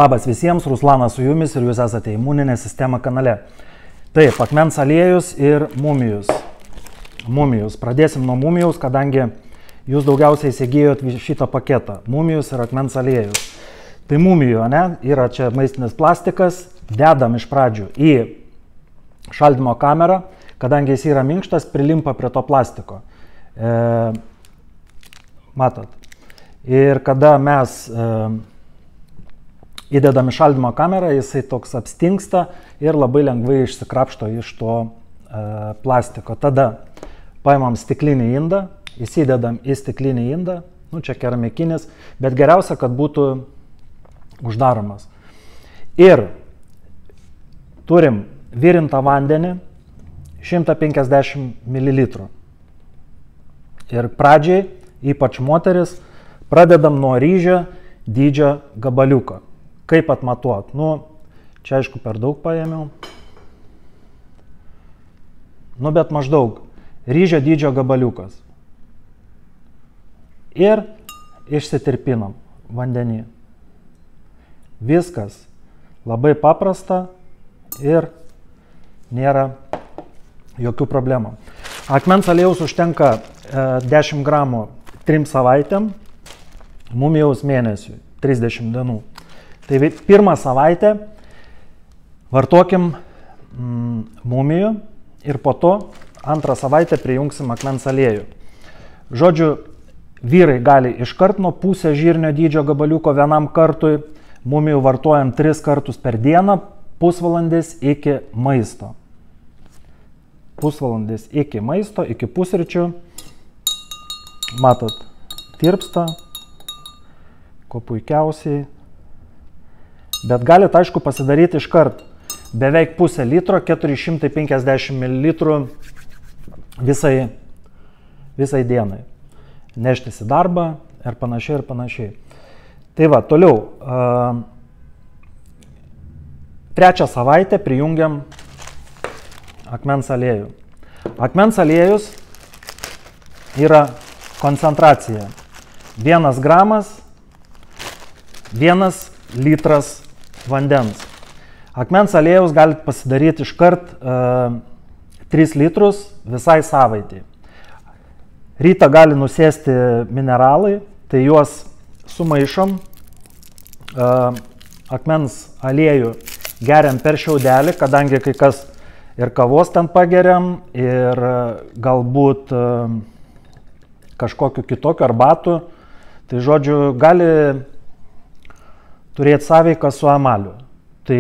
Labas visiems, Ruslanas su jumis ir jūs esate Imuninė sistema kanale. Taip, akmens aliejus ir mumijus. Pradėsim nuo mumijus, kadangi jūs daugiausiai įsigijot šitą paketą. Mumijus ir akmens aliejus. Tai mumijų, ne? Yra čia maistinis plastikas. Dedam iš pradžių į šaldymo kamerą, kadangi jis yra minkštas, prilimpa prie to plastiko. Matot. Ir kada mes įdedam į šaldymo kamerą, jisai toks apstingsta ir labai lengvai išsikrapšto iš to plastiko. Tada paimam stiklinį indą, įsidedam į stiklinį indą, čia keramikinis, bet geriausia, kad būtų uždaromas. Ir turim virintą vandenį 150 ml. Ir pradžiai, ypač moteris, pradedam nuo ryžio dydžio gabaliuko. Kaip atmatuot? Čia aišku per daug paėmiau. Bet maždaug ryžio dydžio gabaliukas. Ir išsitirpinam vandenį. Viskas labai paprasta ir nėra jokių problemų. Akmens aliejaus užtenka 10 gramų 3 savaitėm, mumijaus mėnesiui 30 dienų. Tai pirmą savaitę vartokim mumijų ir po to antrą savaitę prijungsim akmens aliejų. Žodžiu, vyrai gali iškart nuo pusę žirnio dydžio gabaliuko vienam kartui, mumijų vartojam 3 kartus per dieną, pusvalandis iki maisto. Pusvalandis iki maisto, iki pusryčių. Matot, tirpsta, ko puikiausiai. Bet galite, aišku, pasidaryti iškart beveik pusę litro, 450 ml visai dienai. Neštis į darbą ir panašiai ir panašiai. Tai va, toliau. Trečią savaitę prijungiam akmens aliejų. Akmens aliejus yra koncentracija. 1 gramas, 1 litras vandens. Akmens aliejus galite pasidaryti iškart 3 litrus visai savaitį. Rytą gali nusėsti mineralai, tai juos sumaišom. Akmens aliejų geriam per šiaudelį, kadangi kai kas ir kavos ten pageriam, ir galbūt kažkokiu kitokiu arbatų. Tai žodžiu, gali turėti sąveiką su emaliu. Tai,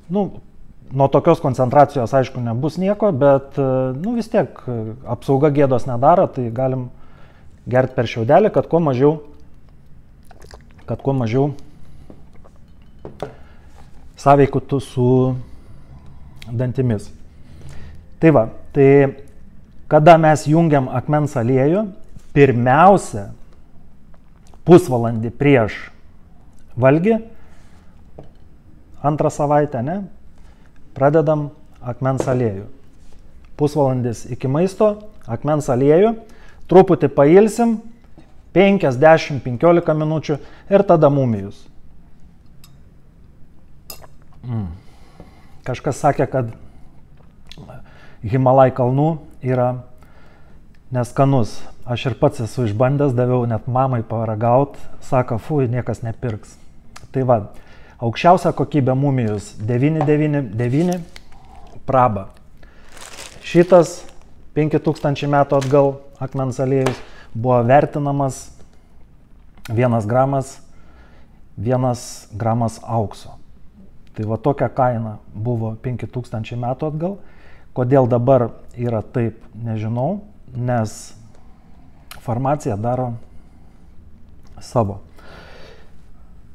nuo tokios koncentracijos, aišku, nebus nieko, bet, vis tiek apsauga gėdos nedaro, tai galim gerti per šiaudelį, kad kuo mažiau sąveikautų su dantimis. Tai va, tai kada mes jungiam akmens aliejų, pirmiausia, pusvalandį prieš valgį, antrą savaitę, pradedam akmens aliejų. Pusvalandis iki maisto, akmens aliejų, truputį pailsim, 5-10-15 minučių ir tada mumijus. Kažkas sakė, kad Himalaj kalnų yra neskanus. Aš ir pats esu išbandęs, daviau net mamai paragaut, sako, niekas nepirks. Tai va, aukščiausia kokybė mumijus 999 praba. Šitas 5000 metų atgal akmens aliejus buvo vertinamas 1 gramas aukso. Tai va tokia kaina buvo 5000 metų atgal. Kodėl dabar yra taip, nežinau, nes farmacija daro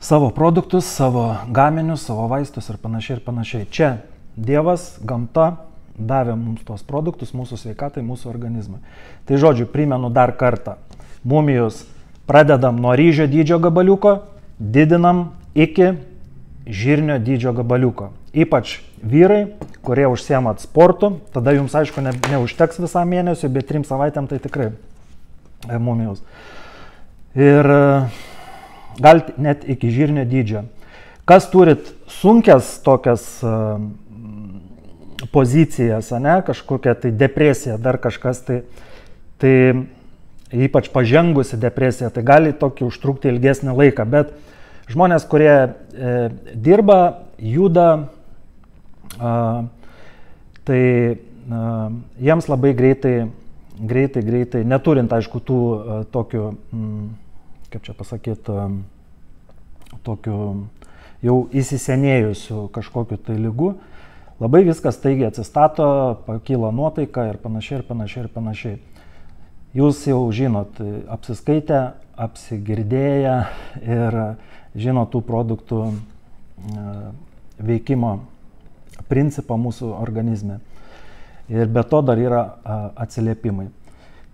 savo produktus, savo gaminius, savo vaistus ir panašiai ir panašiai. Čia Dievas, gamta davė mums tos produktus, mūsų sveikatai, mūsų organizmui. Tai žodžiu, primenu dar kartą. Mumijus pradedam nuo ryžio dydžio gabaliuko, didinam iki žirnio dydžio gabaliuko. Ypač vyrai, kurie užsiemat sportu, tada jums, aišku, neužteks visam mėnesiui, bet 3 savaitėm tai tikrai mumijus. Ir galite net iki žirnio dydžio. Kas turit sunkias tokias pozicijas, ne, kažkokia tai depresija, dar kažkas, tai ypač pažengusi depresija, tai gali tokį užtrukti ilgesnį laiką, bet žmonės, kurie dirba, juda, tai jiems labai greitai, neturint, aišku, tų tokių, kaip čia pasakyti, tokių jau įsisenėjusių kažkokiu tai lygu, labai viskas taigiai atsistato, pakyla nuotaika ir panašiai. Jūs jau žinot, apsiskaitę, apsigirdėję ir žinot tų produktų veikimo principą mūsų organizme. Ir be to dar yra atsiliepimai.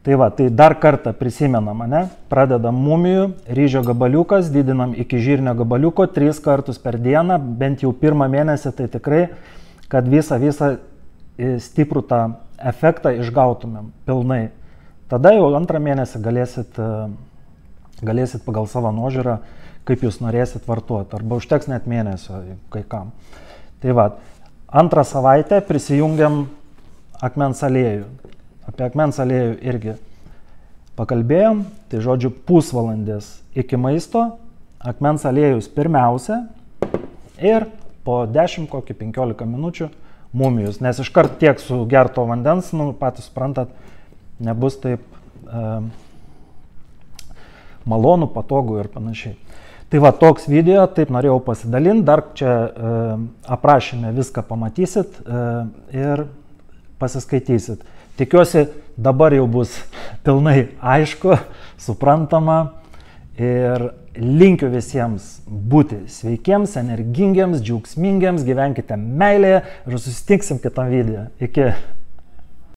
Tai va, tai dar kartą prisimenam, ne? Pradedam mumijų, ryžio gabaliukas, didinam iki žirnio gabaliuko 3 kartus per dieną, bent jau pirmą mėnesį, tai tikrai, kad visą stiprų tą efektą išgautumėm pilnai. Tada jau antrą mėnesį galėsit pagal savo nuožiūrą, kaip jūs norėsit vartoti, arba užteks net mėnesio kai kam. Tai va, antrą savaitę prisijungiam akmens aliejų. Apie akmens aliejų irgi pakalbėjom, tai žodžiu pusvalandis iki maisto, akmens aliejus pirmiausia ir po 10-15 minučių mumijus, nes iškart tiek su gerto vandens, patys suprantat, nebus taip malonu, patogu ir panašiai. Tai va, toks video, taip norėjau pasidalinti, dar čia aprašyme viską pamatysit ir pasiskaitysit. Tikiuosi, dabar jau bus pilnai aišku, suprantama ir linkiu visiems būti sveikiems, energingiems, džiaugsmingiems, gyvenkite meilėje ir susitiksim kitam video. Iki.